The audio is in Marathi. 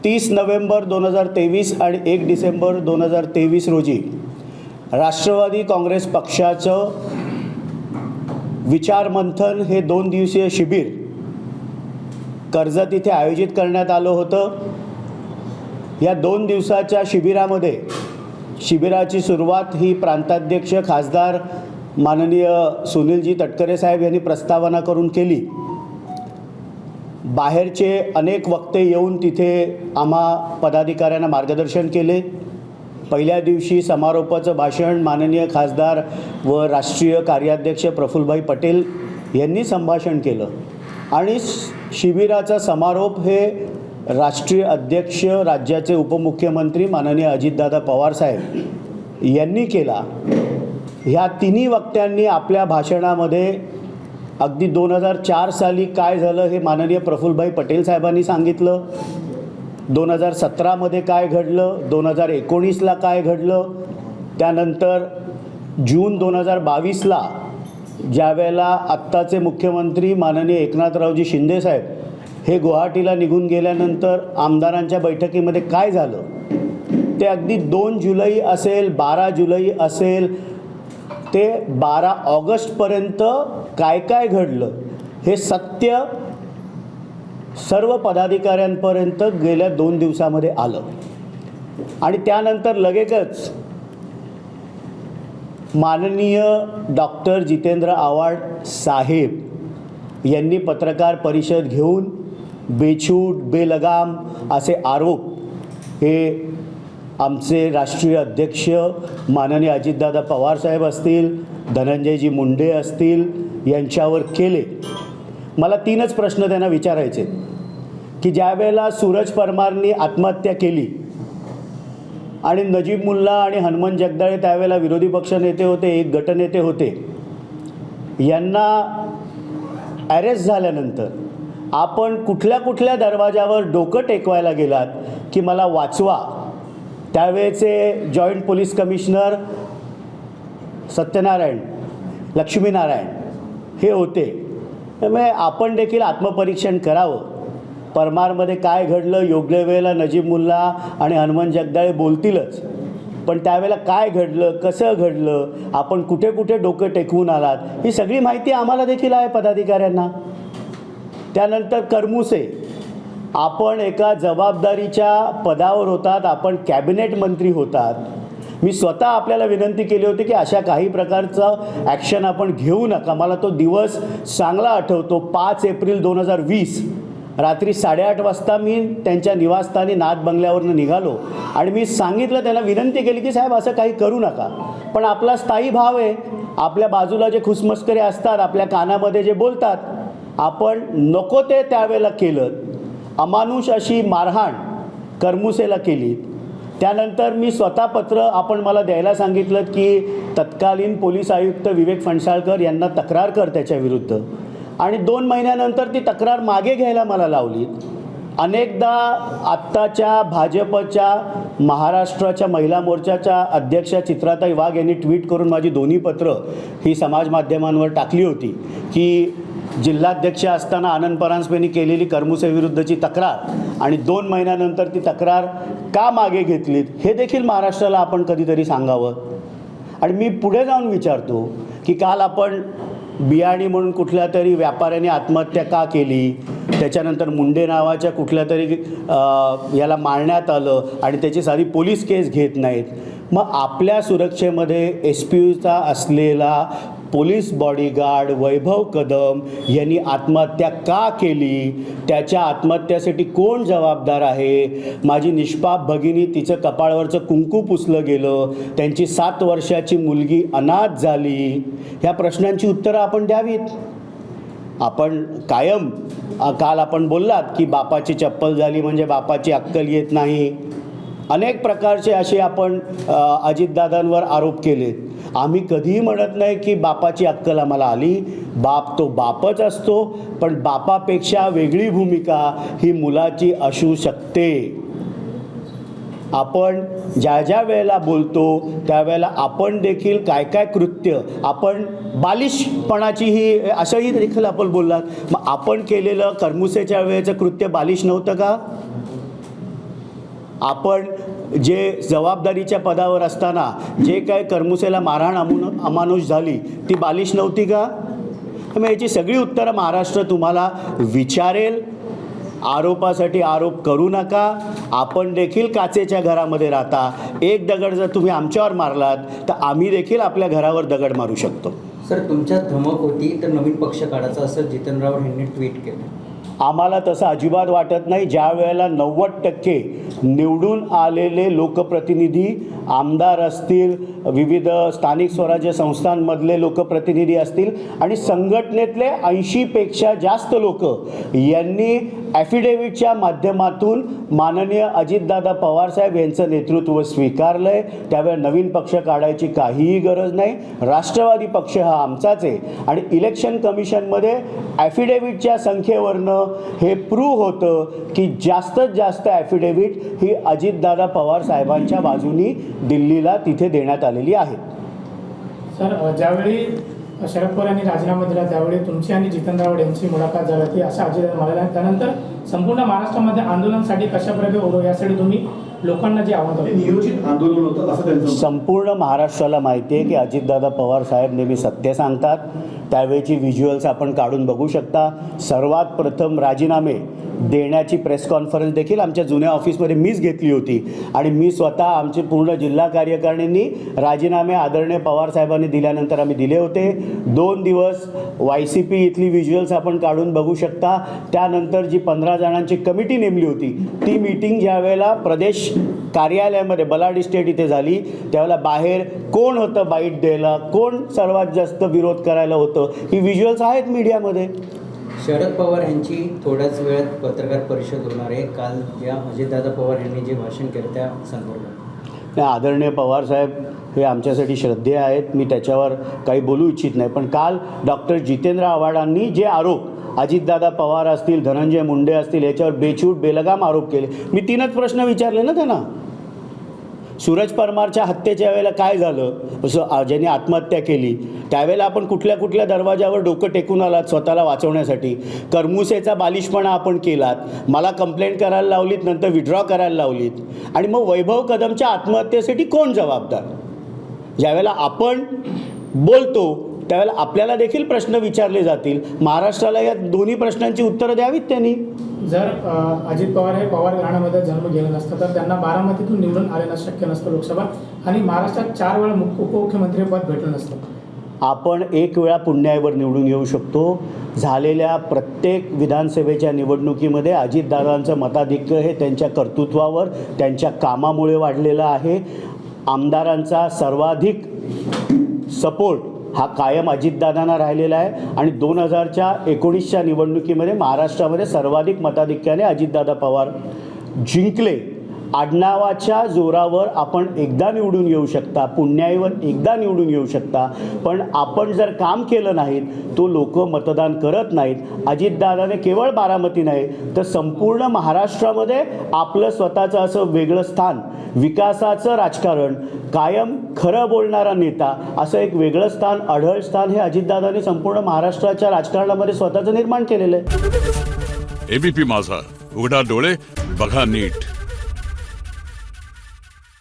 30 नोव्हेंबर 2023 आणि 1 डिसेंबर 2023 रोजी राष्ट्रवादी काँग्रेस पक्षाचं विचारमंथन हे 2 दिवसीय शिबिर कर्जत इथे आयोजित करण्यात आलं होतं। या 2 दिवसाच्या शिबिराची सुरुवात ही प्रांताध्यक्ष खासदार माननीय सुनीलजी तटकरे साहेब यांनी प्रस्तावना करून केली। बाहेरचे अनेक वक्ते येऊन तिथे आम्हा पदाधिकाऱ्यांना मार्गदर्शन केले। पहिल्या दिवशी समारोपाचं भाषण माननीय खासदार व राष्ट्रीय कार्याध्यक्ष प्रफुल्लभाई पटेल यांनी संभाषण केलं आणि शिबिराचा समारोप हे राष्ट्रीय अध्यक्ष राज्याचे उपमुख्यमंत्री माननीय अजितदादा पवार साहेब यांनी केला। ह्या तिन्ही वक्त्यांनी आपल्या भाषणामध्ये अगदी 2004 साली काय झालं हे माननीय प्रफुल्लभाई पटेल साहेबांनी सांगितलं, 2017 मध्ये काय घडलं, 2019ला काय घडलं, त्यानंतर जून 2022ला ज्यावेळेला आत्ताचे मुख्यमंत्री माननीय एकनाथरावजी शिंदे साहेब हे गुवाहाटीला निघून गेल्यानंतर आमदारांच्या बैठकीमध्ये काय झालं ते अगदी 2 जुलै असेल, 12 जुलै असेल ते 12 ऑगस्टपर्यंत काय काय घडलं हे सत्य सर्व पदाधिकाऱ्यांपर्यंत गेल्या 2 दिवसामध्ये आलं। आणि त्यानंतर लगेचच माननीय डॉक्टर जितेंद्र आव्हाड साहेब यांनी पत्रकार परिषद घेऊन बेछूट बेलगाम असे आरोप हे आमचे राष्ट्रीय अध्यक्ष माननीय अजितदादा पवार साहेब असतील, धनंजयजी मुंडे असतील यांच्यावर केले। मला 3च प्रश्न त्यांना विचारायचे की ज्या वेळेला सूरज परमारनी आत्महत्या केली आणि नजीब मुल्ला आणि हनुमंत जगदाळे त्यावेळेला विरोधी पक्ष नेते होते, एक गटनेते होते, यांना अरेस्ट झाल्यानंतर आपण कुठल्या दरवाजावर डोकं टेकवायला गेलात की मला वाचवा। त्यावेळेचे joint police commissioner Satyanarayan Laxminarayan हे होते। त्यामुळे आपण देखील आत्मपरीक्षण करावं, परमारमध्ये काय घडलं। योग्य वेळेला नजीब मुल्ला आणि हनुमंत जगदाळे बोलतीलच, पण त्यावेळेला काय घडलं, कसं घडलं, आपण कुठे कुठे डोकं टेकवून आलात ही सगळी माहिती आम्हाला देखील आहे पदाधिकाऱ्यांना। त्यानंतर करमुसे, आपण एका जबाबदारीच्या पदावर होतात, आपण कॅबिनेट मंत्री होतात। मी स्वतः आपल्याला विनंती केली होती की अशा काही प्रकारचं ॲक्शन आपण घेऊ नका। मला तो दिवस चांगला आठवतो, 5 एप्रिल 2020 रात्री 8:30 वाजता मी त्यांच्या निवासस्थानी नाथ बंगल्यावरनं निघालो आणि मी सांगितलं, त्यांना विनंती केली की साहेब असं काही करू नका, पण आपला स्थायी भाव आहे, आपल्या बाजूला जे खुसमस्करे असतात, आपल्या कानामध्ये जे बोलतात, आपण नको ते त्यावेळेला केलं। अमानुष अशी मारहाण करमुसेला केली। त्यानंतर मी स्वतः पत्र आपण मला द्यायला सांगितलं की तत्कालीन पोलीस आयुक्त विवेक फणसाळकर यांना तक्रार कर त्याच्याविरुद्ध, आणि 2 महिन्यानंतर ती तक्रार मागे घ्यायला मला लावली। अनेकदा आत्ताच्या भाजपच्या महाराष्ट्राच्या महिला मोर्चाच्या अध्यक्षा चित्राताई वाघ यांनी ट्विट करून माझी दोन्ही पत्र ही समाज माध्यमांवर टाकली होती की जिल्हाध्यक्ष असताना आनंद परांजपेंनी केलेली करमुसेविरुद्धची तक्रार आणि 2 महिन्यानंतर ती तक्रार का मागे घेतलीत हे देखील महाराष्ट्राला आपण कधीतरी सांगावं। आणि मी पुढे जाऊन विचारतो की काल आपण बियाणी म्हणून कुठल्या तरी व्यापाऱ्याने आत्महत्या का केली, त्याच्यानंतर मुंडे नावाच्या कुठल्या तरी याला मारण्यात आलं आणि त्याची साधी पोलीस केस घेत नाहीत। मग आपल्या सुरक्षेमध्ये SPUचा असलेला पोलीस बॉडीगार्ड वैभव कदम यांनी आत्महत्या का केली, त्याच्या आत्महत्येसाठी कोण जबाबदार आहे, माझी निष्पाप भगिनी तिचं कपाळावरचं कुंकू पुसलं गेलं, त्यांची 7 वर्षाची मुलगी अनाथ झाली, ह्या प्रश्नांची उत्तरं आपण द्यावीत। आपण कायम काल आपण बोललात की बापाची चप्पल झाली म्हणजे बापाची अक्कल येत नाही, अनेक प्रकारचे असे आपण अजितदादांवर आरोप केलेत। आम्ही कधीही म्हणत नाही की बापाची अक्कल आम्हाला आली, बाप तो बापच असतो, पण बापापेक्षा वेगळी भूमिका ही मुलाची असू शकते। आपण ज्या ज्या वेळेला बोलतो त्यावेळेला आपण देखील काय काय कृत्य आपण बालिशपणाची ही असंही देखील आपण बोललात, मग आपण केलेलं करमुसेच्या वेळेचं कृत्य बालिश नव्हतं का? आपण जे जबाबदारीच्या पदावर असताना जे काय करमुसेला मारहाण अमानुष झाली ती बालिश नव्हती का? मग याची सगळी उत्तरं महाराष्ट्र तुम्हाला विचारेल. आरोपासाठी आरोप करू नका. आपण देखील काचेच्या घरामध्ये राहता. एक दगड जर तुम्ही आमच्यावर मारलात तर आम्ही देखील आपल्या घरावर दगड मारू शकतो. सर, तुमच्यात धमक होती तर नवीन पक्ष काढायचा असं जितेंद्र आव्हाड यांनी ट्विट केलं. आम्हाला तसं अजिबात वाटत नाही. ज्या वेळेला 90% निवडून आलेले लोकप्रतिनिधी, आमदार असतील, विविध स्थानिक स्वराज्य संस्थांमधले लोकप्रतिनिधी असतील आणि संघटनेतले 80पेक्षा जास्त लोक यांनी ॲफिडेव्हिटच्या माध्यमातून माननीय अजितदादा पवारसाहेब यांचं नेतृत्व स्वीकारलं आहे. त्यावेळेस नवीन पक्ष काढायची काहीही गरज नाही. राष्ट्रवादी पक्ष हा आमचाच आहे आणि इलेक्शन कमिशनमध्ये ॲफिडेव्हिटच्या संख्येवरनं हे प्रूव्ह होतं की जास्तीत जास्त ॲफिडेव्हिट ही अजितदादा पवार साहेबांच्या बाजूनी दिल्लीला तिथे देण्यात आलेली आहे. सर, ज्यावेळी शरद पवार यांनी राजीनामा दिला त्यावेळी तुमची आणि जितेंद्र आव्हाड यांची मुलाखत झाली होती असं अजित म्हणाले. त्यानंतर संपूर्ण महाराष्ट्रामध्ये आंदोलनासाठी कशाप्रकारे उभं यासाठी तुम्ही लोकांना जे आव्हान दिलं नियोजित आंदोलन होतं असं त्यांचं संपूर्ण महाराष्ट्राला माहिती आहे की अजितदादा पवार साहेब नेहमी सत्य सांगतात. त्यावेळची व्हिज्युअल्स आपण काढून बघू शकता. सर्वात प्रथम राजीनामे देण्याची प्रेस कॉन्फरन्स देखील आमच्या जुन्या ऑफिसमध्ये मीच घेतली होती आणि मी स्वतः आमचे पूर्ण जिल्हा कार्यकारिणींनी राजीनामे आदरणीय पवार साहेबांनी दिल्यानंतर आम्ही दिले होते. 2 दिवस YCP इथली व्हिज्युअल्स आपण काढून बघू शकता. त्यानंतर जी 15 जणांची कमिटी नेमली होती ती मीटिंग ज्या वेळेला प्रदेश कार्यालयामध्ये बलाड इस्टेट इथे झाली त्यावेळेला बाहेर कोण होतं बाईट द्यायला, कोण सर्वात जास्त विरोध करायला होतं, ही व्हिज्युअल्स आहेत मीडियामध्ये. शरद पवार यांची थोड्याच वेळात पत्रकार परिषद होणार आहे. काल या अजितदादा पवार यांनी जे भाषण केलं त्या संदर्भात आदरणीय पवारसाहेब हे आमच्यासाठी श्रद्धेय आहेत. मी त्याच्यावर काही बोलू इच्छित नाही. पण काल डॉक्टर जितेंद्र आव्हाडांनी जे आरोप अजितदादा पवार असतील, धनंजय मुंडे असतील याच्यावर बेछूट बेलगाम आरोप केले. मी 3च प्रश्न विचारले ना त्यांना. सूरज परमारच्या हत्येच्या वेळेला काय झालं, ज्यांनी आत्महत्या केली त्यावेळेला आपण कुठल्या कुठल्या दरवाजावर डोकं टेकून आलात स्वतःला वाचवण्यासाठी. करमुसेचा बालिशपणा आपण केलात, मला कंप्लेंट करायला लावलीत, नंतर विड्रॉ करायला लावलीत. आणि मग वैभव कदमच्या आत्महत्येसाठी कोण जबाबदार? ज्यावेळेला आपण बोलतो त्यावेळेला आपल्याला देखील प्रश्न विचारले जातील. महाराष्ट्राला या दोन्ही प्रश्नांची उत्तरं द्यावीत त्यांनी. जर अजित पवार हे पवार घराण्यामध्ये जन्म गेलं नसतं तर त्यांना बारामतीतून निवडून आलेलं शक्य नसतं लोकसभा आणि महाराष्ट्रात 4 वेळा उपमुख्यमंत्रीपद भेटलं नसतं. आपण 1 वेळा पुण्याईवर निवडून येऊ शकतो. झालेल्या प्रत्येक विधानसभेच्या निवडणुकीमध्ये अजितदादांचं मताधिक्य हे त्यांच्या कर्तृत्वावर, त्यांच्या कामामुळे वाढलेलं आहे. आमदारांचा सर्वाधिक सपोर्ट हा कायम अजितदादांना राहिलेला आहे आणि 2019च्या निवडणुकीमध्ये महाराष्ट्रामध्ये सर्वाधिक मताधिक्याने अजितदादा पवार जिंकले. आडनावाच्या जोरावर आपण एकदा निवडून येऊ शकता, पुण्याईवर एकदा निवडून येऊ शकता, पण आपण जर काम केलं नाहीत तो लोक मतदान करत नाहीत. अजितदादाने केवळ बारामती नाही तर संपूर्ण महाराष्ट्रामध्ये आपलं स्वतःचं असं वेगळं स्थान, विकासाचं राजकारण, कायम खरं बोलणारा नेता असं एक वेगळं स्थान, अढळ स्थान हे अजितदादाने संपूर्ण महाराष्ट्राच्या राजकारणामध्ये स्वतःचं निर्माण केलेलं आहे. ABP माझा, उघडा डोळे बघा नीट.